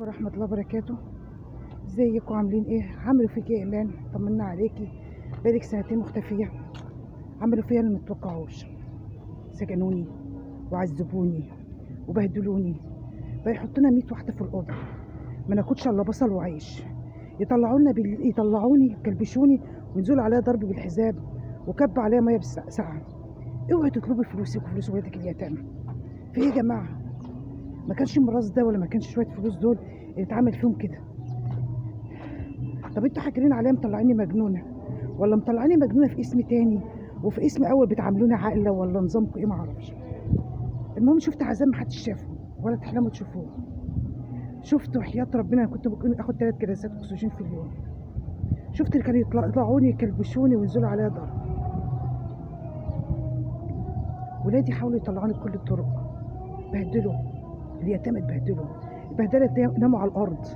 ورحمة الله وبركاته. ازيكم عاملين ايه؟ عملوا فيك ايه يا ايمان؟ طمنا عليكي، بقالك سنتين مختفية. عملوا فيها اللي متوقعوش، سجنوني وعذبوني وبهدلوني، بقى يحطونا 100 واحدة في الأوضة ما ناكلش الا بصل وعيش، يطلعوني يكلبشوني وينزلوا عليا ضرب بالحزام وكب عليا ميه بالساعة. اوعي تطلبي فلوسك وفلوس ولادك اليتامى. في ايه يا جماعة؟ ما كانش الميراث ده ولا ما كانش شوية فلوس دول اللي اتعمل فيهم كده؟ طب انتوا حاكرين عليا مطلعيني مجنونه، ولا مطلعيني مجنونه في اسم تاني وفي اسم اول بتعاملوني عاقله، ولا نظامكم ايه؟ معرفش. المهم شفت عذاب محدش شافه ولا تحلموا تشوفوه. شفت وحياه ربنا انا كنت ممكن اخد 3 جلسات اكسجين في اليوم. شفت اللي كانوا يطلعوني يكلبشوني وينزلوا عليا ضرب. ولادي حاولوا يطلعوني بكل الطرق، بهدلوا اليتامى، اتبهدلوا البهدله، ناموا على الارض.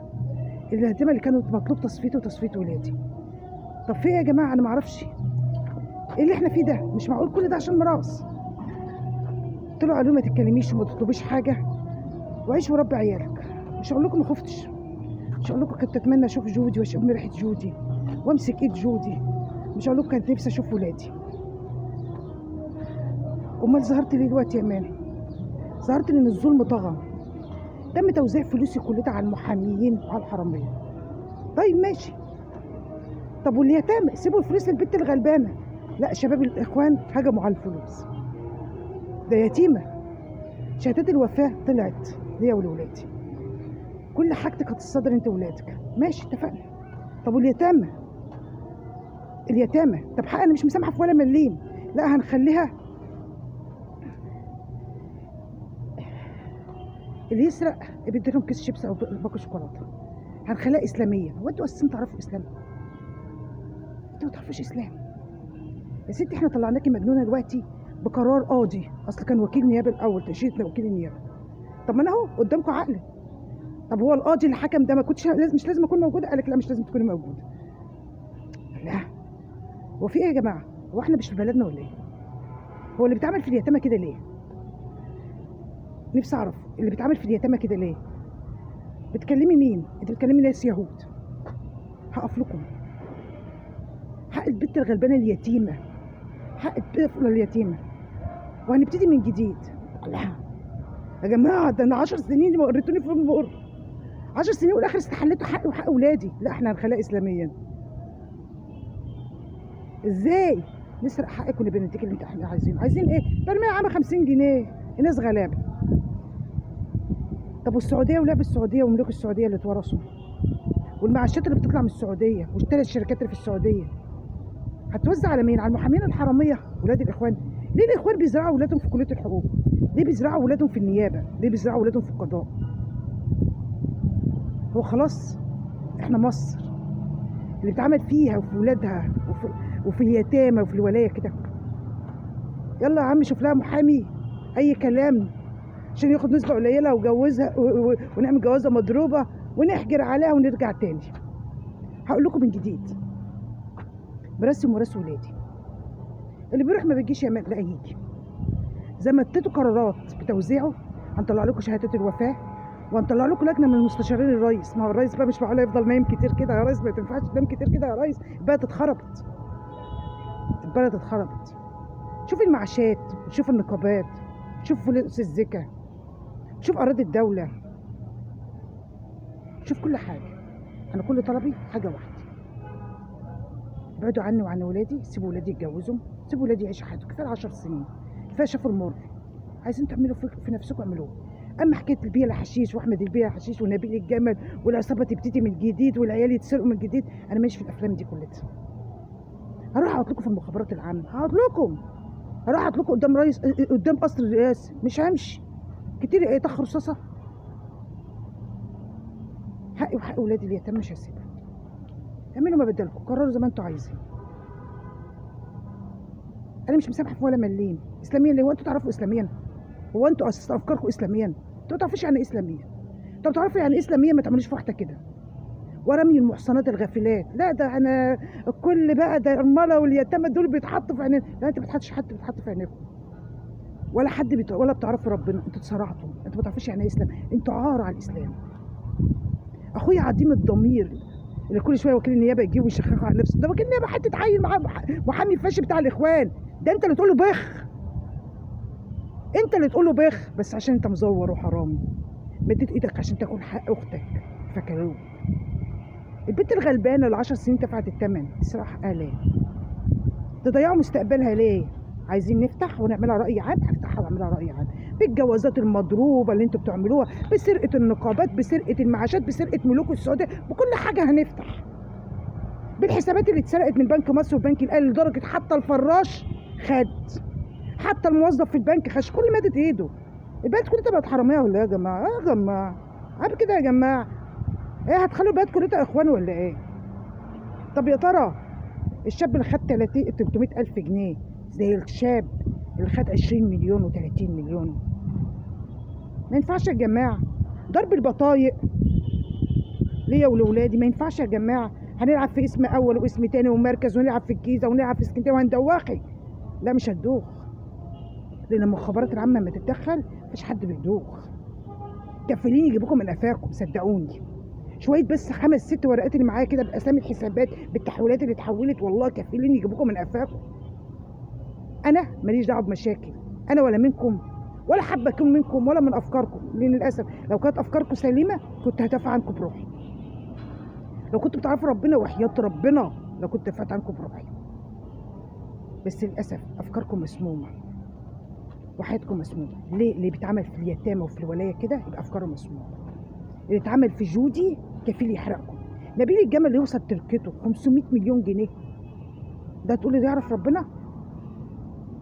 اليتامى اللي كانوا مطلوب تصفيته وتصفيه ولادي. طب في ايه يا جماعه؟ انا معرفش ايه اللي احنا فيه ده. مش معقول كل ده عشان ميراث. طلعوا قالوا ما تتكلميش وما تطلبيش حاجه وعيش وربي عيالك. مش هقول لكم ما خفتش، مش هقول لكم كنت اتمنى اشوف جودي واشم ريحه جودي وامسك ايد جودي، مش هقول لكم كانت نفسي اشوف ولادي. امال ظهرت ليه دلوقتي يا امان؟ ظهرت لان الظلم طغى. تم توزيع فلوسي كلها على المحاميين وعلى الحراميه. طيب ماشي، طب واليتامى سيبوا الفلوس للبنت الغلبانه. لا، شباب الاخوان هجموا على الفلوس. ده يتيمه، شهادات الوفاه طلعت ليا ولولادي، كل حاجتك هتتصدر انت وولادك. ماشي اتفقنا. طب واليتامى؟ اليتامى طب حق انا مش مسامحه في ولا مليم. لا، هنخليها اللي يسرق بيديلهم كيس شيبس او باكو شوكولاته. هنخليها اسلاميه. هو انتوا اساسا تعرفوا اسلام؟ انتوا ما تعرفوش اسلام يا ستي. احنا طلعناكي مجنونه دلوقتي بقرار قاضي، اصل كان وكيل نيابه الاول، تاشيره وكيل النيابه. طب ما انا اهو قدامكم عقل. طب هو القاضي اللي حكم ده ما كنتش مش لازم اكون موجوده؟ قال لك لا، مش لازم تكوني موجوده. لا، هو في ايه يا جماعه؟ هو احنا مش في بلدنا ولا ايه؟ هو اللي بيتعمل في اليتامى كده ليه؟ نفسي اعرف اللي بيتعمل في اليتامى كده ليه. بتكلمي مين؟ انت بتكلمي ناس يهود. هقف لكم حق البنت الغلبانه اليتيمه، حق الطفله اليتيمه، وهنبتدي من جديد. لا يا جماعه، ده انا 10 سنين ما وريتوني فيهم مر، 10 سنين والاخر استحليتوا حقي وحق اولادي. لا، احنا هنخليها اسلاميا. ازاي نسرق حقك ونبقى نديك اللي احنا عايزينه؟ عايزين ايه؟ برمية عامه 50 جنيه، الناس غلابه. طب والسعوديه ولعب السعوديه وملوك السعوديه اللي اتورثوا، والمعاشات اللي بتطلع من السعوديه والثلاث شركات اللي في السعوديه، هتوزع على مين؟ على المحامين الحراميه ولاد الاخوان؟ ليه الاخوان بيزرعوا اولادهم في كليه الحقوق؟ ليه بيزرعوا اولادهم في النيابه؟ ليه بيزرعوا اولادهم في القضاء؟ هو خلاص احنا مصر اللي بيتعمل فيها وفي ولادها وفي اليتامى وفي الولايه كده؟ يلا يا عم شوف لها محامي اي كلام عشان ياخد نسبه قليله وجوزها ونعمل جوازه مضروبه ونحجر عليها ونرجع تاني. هقول لكم من جديد، برسم وراس ولادي. اللي بيروح ما بيجيش يا لا يجي. زي ما اديتوا قرارات بتوزيعه، هنطلع لكم شهادات الوفاه، وهنطلع لكم لجنه من مستشارين الرئيس. ما هو الرئيس بقى مش معقول يفضل نايم كتير كده يا ريس، ما تنفعش تنام كتير كده يا ريس. البلد اتخربت، البلد اتخربت. شوف المعاشات، شوف النقابات، شوف فلوس الزكاه، شوف اراضي الدوله، شوف كل حاجه. انا كل طلبي حاجه واحده، ابعدوا عني وعن ولادي، سيبوا ولادي يتجوزوا، سيبوا ولادي يعيشوا حياتهم. كفايه 10 سنين، كفايه شافوا المر. عايزين تعملوا في نفسكم اعملوه. اما حكايه البيئه الحشيش واحمد البيئه الحشيش ونبيل الجمل والعصابه تبتدي من جديد والعيال يتسرقوا من جديد، انا ماشي في الافلام دي كلها. هروح اقعد لكم في المخابرات العامه، هقعد لكم، هروح اقعد لكم قدام رئيس، قدام قصر الرئاسه. مش همشي كتير ايه، طخ رصاصه. حقي وحق ولادي اليتامى مش هسيبها. اعملوا ما بدلكم، قرروا زي ما انتوا عايزين. انا مش مسامحه في ولا مليم. اسلاميا ليه؟ هو انتوا تعرفوا اسلاميا؟ هو انتوا اساس افكاركم اسلاميا؟ انتوا ما تعرفوش يعني ايه اسلاميا؟ طب تعرفوا يعني ايه اسلاميا؟ ما تعملوش في واحده كده ورمي المحصنات الغافلات. لا ده انا الكل بقى، ده الارمله واليتامى دول بيتحطوا في عينينا. لا، انت ما بتحطش حد بيتحط في عينيكم، ولا حد ولا بتعرفوا ربنا. انتوا اتسرعتوا، انتوا ما تعرفوش يعني ايه اسلام. انتوا عار على الاسلام. اخويا عديم الضمير اللي كل شويه وكيل النيابه يجيبه ويشخخوا على نفسه، ده وكيل النيابه حته عيل معاه محامي فاشي بتاع الاخوان، ده انت اللي تقول له بخ، انت اللي تقول له بخ، بس عشان انت مزور وحرامي مديت ايدك عشان تاكل حق اختك فكروك. البنت الغلبانه اللي 10 سنين دفعت الثمن تسرق حقها ليه؟ تضيعوا مستقبلها ليه؟ عايزين نفتح ونعملها رأي عام، هفتحها واعملها رأي عام بالجوازات المضروبة اللي انتوا بتعملوها، بسرقة النقابات، بسرقة المعاشات، بسرقة ملوك السعودية، بكل حاجة هنفتح. بالحسابات اللي اتسرقت من بنك مصر وبنك الأهلي لدرجة حتى الفراش خد، حتى الموظف في البنك خش، كل مادت ايده. البلد كلها بقت حرامية ولا ايه يا جماعة؟ يا جماعة عيب كده يا جماعة. ايه هتخلوا البلد كلها اخوان ولا ايه؟ طب يا ترى الشاب اللي خد 300,000 جنيه زي الشاب اللي خد 20 مليون و30 مليون؟ ما ينفعش يا جماعه. ضرب البطايق ليا ولولادي ما ينفعش يا جماعه. هنلعب في اسم اول واسم تاني ومركز، ونلعب في الجيزه ونلعب في اسكندريه وهندوخي. لا مش هتدوخ، لان المخابرات العامه لما تتدخل مفيش حد بيدوخ. كفيلين يجيبوكم من قفاكم صدقوني. شويه بس 5 6 ورقات اللي معايا كده باسامي الحسابات بالتحويلات اللي اتحولت، والله كفيلين يجيبوكم من قفاكم. انا ماليش دعوه بمشاكل، انا ولا منكم ولا حابه اكون منكم ولا من افكاركم، لان للاسف لو كانت افكاركم سليمه كنت هدافع عنكم بروحي. لو كنتوا بتعرفوا ربنا وحياة ربنا لو كنت دافعت عنكم بروحي. بس للاسف افكاركم مسمومه وحياتكم مسمومه. ليه؟ اللي بيتعمل في اليتامى وفي الولايه كده يبقى افكاره مسمومه. اللي اتعمل في جودي كفيل يحرقكم. نبيل الجمل اللي يوصل تركته 500 مليون جنيه، ده تقول لي ده يعرف ربنا؟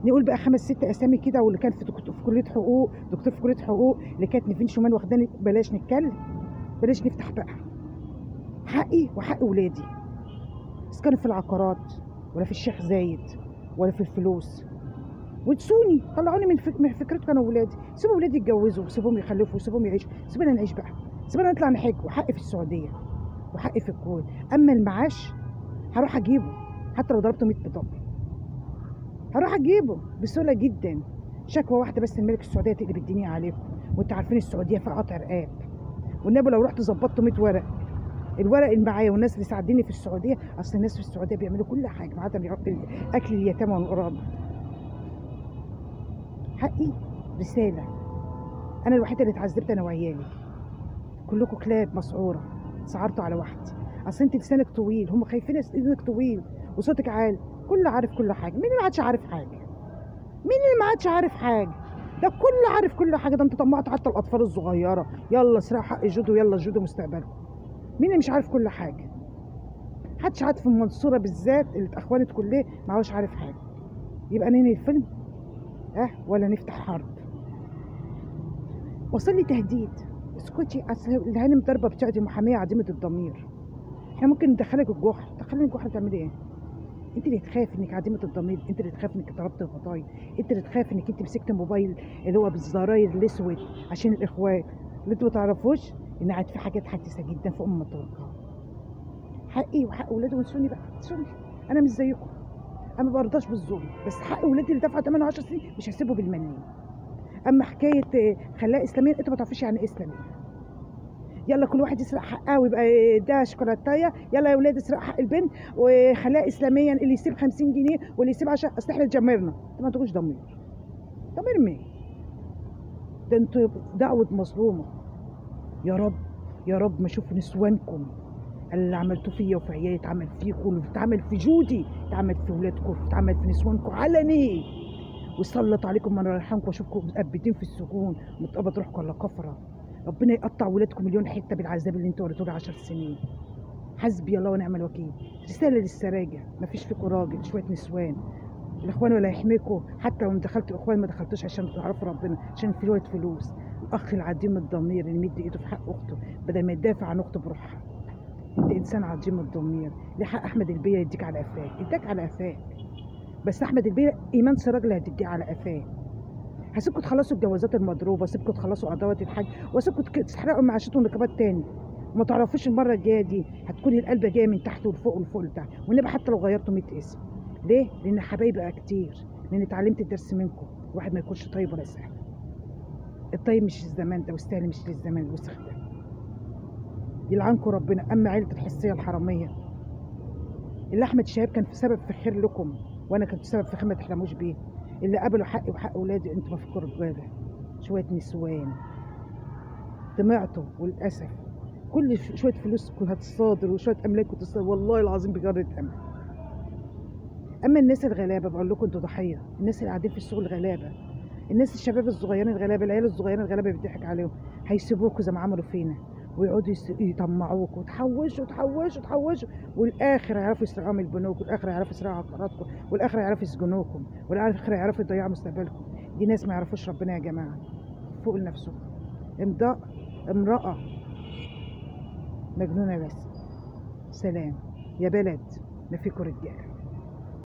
نقول بقى 5 6 اسامي كده، واللي كان في كليه حقوق، دكتور في كليه حقوق، اللي كانت نيفين شومان واخداني. بلاش نتكلم، بلاش نفتح بقى. حقي وحق ولادي، بس كانوا في العقارات ولا في الشيخ زايد ولا في الفلوس. وتسوني طلعوني من فكرتكم انا وولادي. سيبوا ولادي يتجوزوا وسيبوهم يخلفوا وسيبوهم يعيشوا، سيبونا نعيش بقى، سيبونا نطلع نحج، وحقي في السعوديه وحقي في الكويت. اما المعاش هروح اجيبه حتى لو ضربته 100 بطاقه، هروح اجيبه بسهوله جدا. شكوى واحده بس الملك السعوديه تقلب الدنيا عليكم، وانتوا عارفين السعوديه فيها قطع رقاب. والنبي لو رحت ظبطت 100 ورق، الورق اللي معايا والناس اللي ساعديني في السعوديه، اصل الناس في السعوديه بيعملوا كل حاجه ما عدا اكل اليتامى والقرابه. حقي رساله. انا الوحيده اللي اتعذبت انا وعيالي، كلكم كلاب مسعوره سعرتوا على واحد. اصل انت لسانك طويل، هم خايفين لسانك طويل وصوتك عالي، كله عارف كل حاجه. مين اللي ما عادش عارف حاجه؟ مين اللي ما عادش عارف حاجه؟ ده كله عارف كل حاجه. ده انتوا طمعتوا حتى الاطفال الصغيره، يلا اسرقوا حق جودو، يلا جودو مستقبلكم. مين اللي مش عارف كل حاجه؟ محدش عارف. في المنصوره بالذات اللي اتخونت كلها ما هوش عارف حاجه. يبقى ننهي الفيلم ولا نفتح حرب؟ وصل لي تهديد. اسكتي، اصل الهانم ضربه بتاعتي محاميه عديمه الضمير. احنا ممكن ندخلك الجحر، تدخلني الجحر تعملي ايه؟ انت اللي تخاف انك عديمه الضمير، انت اللي تخاف انك ضربت الغطاي، انت اللي تخاف انك انت مسكت موبايل اللي هو بالزراير الاسود عشان الاخوات. اللي انتوا ما تعرفوش ان عاد في حاجات حساسه جدا فوق ما تتوقعوا. حقي وحق ولادي وانسوني بقى، انسوني، انا مش زيكم، انا ما برضاش بالظلم، بس حق ولادي اللي دفعوا 8 10 سنين مش هسيبه بالمليم. اما حكايه خلاها اسلاميه، انتوا ما تعرفوش يعني ايه اسلاميه. يلا كل واحد يسرق حقها ويبقى ده شوكولاتايه، يلا يا ولاد اسرق حق البنت وخلاها اسلاميا، اللي يسيب 50 جنيه واللي يسيب 10. اصل احنا اتجمرنا، انتوا ما عندكوش ضمير. ضمير مين؟ ده انتوا دعوه مظلومه. يا رب يا رب ما اشوف نسوانكم اللي عملتوه فيا وفي عيالي اتعمل فيكم، واللي اتعمل في جودي اتعمل في ولادكم، اتعمل في نسوانكم علني، ويسلط عليكم من يرحمكم واشوفكم متقبتين في السجون متقبض روحكم ولا كفره. ربنا يقطع ولادكم مليون حته بالعذاب اللي انتوا وريتوه لي 10 سنين. حسبي الله ونعم الوكيل. رساله للسراجه، مفيش فيكم راجل، شويه نسوان. الاخوان ولا يحميكم، حتى لو دخلتوا اخوان ما دخلتوش عشان تعرفوا ربنا، عشان في شويه فلوس. الاخ العديم الضمير اللي يمد ايده في حق اخته بدل ما يدافع عن اخته بروحها. انت انسان عديم الضمير. ليه حق احمد البيه يديك على قفاك، اداك على قفاك، بس احمد البيه ايمان سراج اللي هتديه على قفاه. هسيبكم تخلصوا الجوازات المضروبه، واسيبكم تخلصوا قضاوات الحاج، واسيبكم تسحرقوا معاشات ونقابات تاني. وما تعرفوش المره الجايه دي هتكون القلبه جايه من تحت ولفوق ولفوق لتحت، والنبي حتى لو غيرتوا 100 اسم. ليه؟ لان حبايبي بقى كتير، لان اتعلمت الدرس منكم. الواحد ما يكونش طيب ولا سهل. الطيب مش للزمان ده، والسهل مش للزمان الوسخ ده. يلعنكم ربنا. اما عيله الحسيه الحراميه اللي احمد شهاب كان في سبب في خير لكم، وانا كنت سبب في خير ما تحلموش بيه، اللي قبلوا حقي وحق اولادي، انتوا ما فكروا بجد. شويه نسوان طمعتوا، وللاسف كل شويه فلوس كلها هتصادر وشويه املاك وتصادر، والله العظيم بجرة امل. اما الناس الغلابه بقول لكم انتوا ضحيه، الناس اللي قاعدين في السوق الغلابه، الناس الشباب الصغيرين الغلابه، العيال الصغيرين الغلابه بيضحك عليهم، هيسيبوكوا زي ما عملوا فينا ويقعدوا يطمعوكوا وتحوشوا تحوشوا تحوشوا، والاخر هيعرفوا يسرقوا من البنوك، والاخر هيعرفوا يسرقوا عقاراتكم، والاخر هيعرفوا يسجنوكم، والاخر هيعرفوا يضيعوا مستقبلكم. دي ناس ما يعرفوش ربنا يا جماعه، فوق لنفسكم. امرأة مجنونة بس. سلام يا بلد، ما فيكوا رجالة.